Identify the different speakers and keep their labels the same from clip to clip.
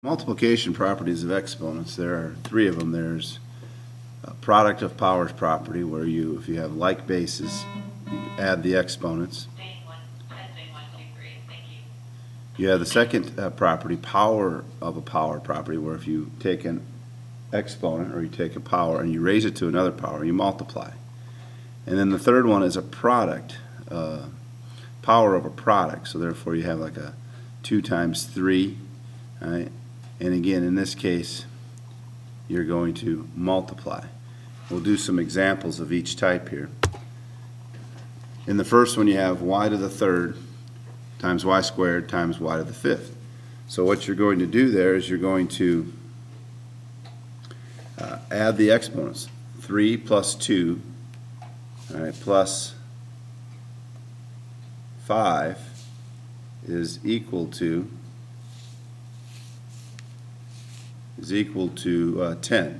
Speaker 1: Multiplication properties of exponents, there are three of them. There's a product of powers property, where if you have like bases, you add the exponents. You have the second property, power of a power property, where if you take an exponent or you take a power and you raise it to another power, you multiply. And then the third one is a product, power of a product. So therefore you have like a 2 times 3, right? And again, in this case, you're going to multiply. We'll do some examples of each type here. In the first one, you have y to the third times y squared times y to the fifth. So what you're going to do there is you're going to add the exponents. 3 plus 2, all right, plus 5 is equal to 10.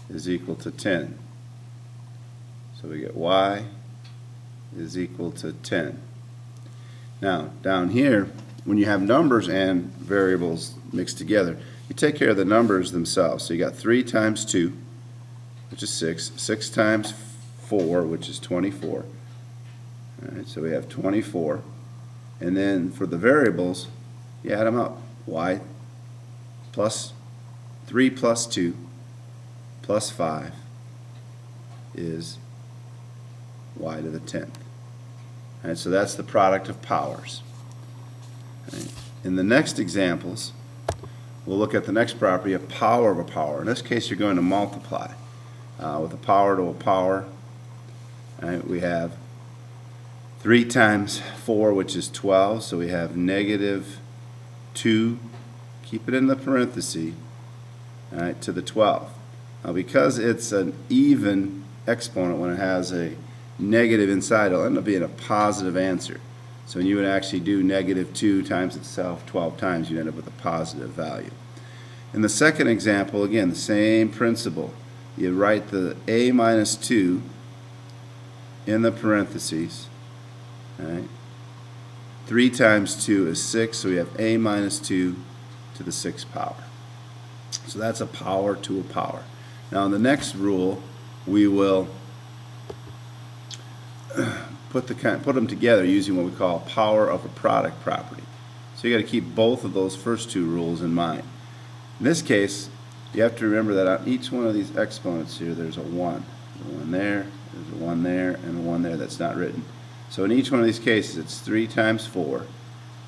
Speaker 1: Is equal to 10. So we get y is equal to 10. Now, down here, when you have numbers and variables mixed together, you take care of the numbers themselves. So you got 3 times 2, which is 6. 6 times 4, which is 24. All right, so we have 24. And then for the variables, you add them up. Y plus 3 plus 2 plus 5 is y to the 10th. All right, so that's the product of powers. All right. In the next examples, we'll look at the next property, a power of a power. In this case, you're going to multiply. With a power to a power, all right, we have 3 times 4, which is 12, so we have negative 2, keep it in the parenthesis, all right, to the 12th. Now, because it's an even exponent, when it has a negative inside, it'll end up being a positive answer. So when you would actually do negative 2 times itself 12 times, you'd end up with a positive value. In the second example, again, the same principle. You write the a minus 2 in the parentheses. All right. 3 times 2 is 6, so we have a minus 2 to the 6th power. So that's a power to a power. Now in the next rule, we will put them together using what we call power of a product property. So you got to keep both of those first two rules in mind. In this case, you have to remember that on each one of these exponents here, there's a 1. There's a 1 there, there's a 1 there, and a 1 there that's not written. So in each one of these cases, it's 3 times 4,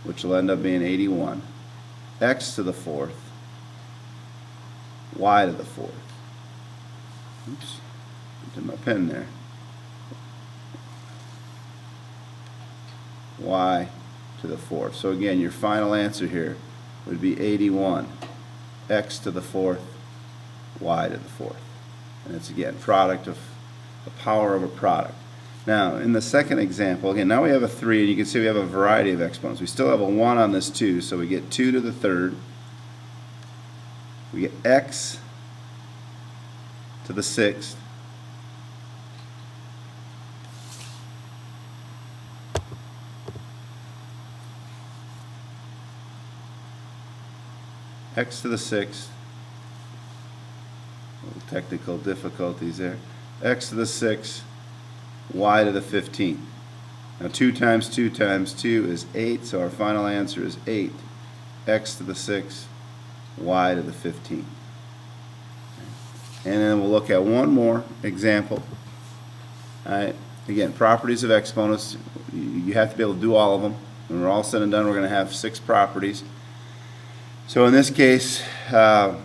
Speaker 1: which will end up being 81, x to the 4th, y to the 4th. Oops, did my pen there. Y to the 4th. So again, your final answer here would be 81, x to the 4th, y to the 4th. And it's again product of the power of a product. Now in the second example, again, now we have a 3, and you can see we have a variety of exponents. We still have a 1 on this 2, so we get 2 to the 3rd. We get x to the 6th. X to the 6th. Little technical difficulties there. X to the 6th, y to the 15th. Now 2 times 2 times 2 is 8, so our final answer is 8. X to the 6th, y to the 15th. And then we'll look at one more example. All right. Again, properties of exponents. You have to be able to do all of them. When we're all said and done, we're going to have 6 properties. So in this case, over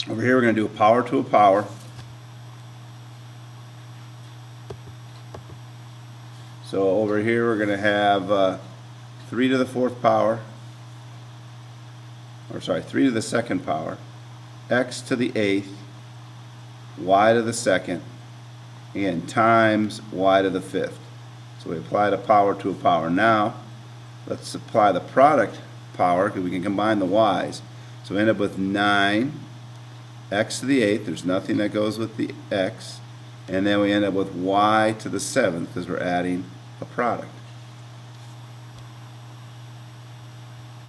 Speaker 1: here we're going to do a power to a power. So over here we're going to have 3 to the 4th power, or sorry, 3 to the 2nd power, x to the 8th, y to the 2nd, again, times y to the 5th. So we applied a power to a power. Now, let's apply the product power, because we can combine the y's. So we end up with 9 x to the 8th. There's nothing that goes with the x, And then we end up with y to the 7th because we're adding a product.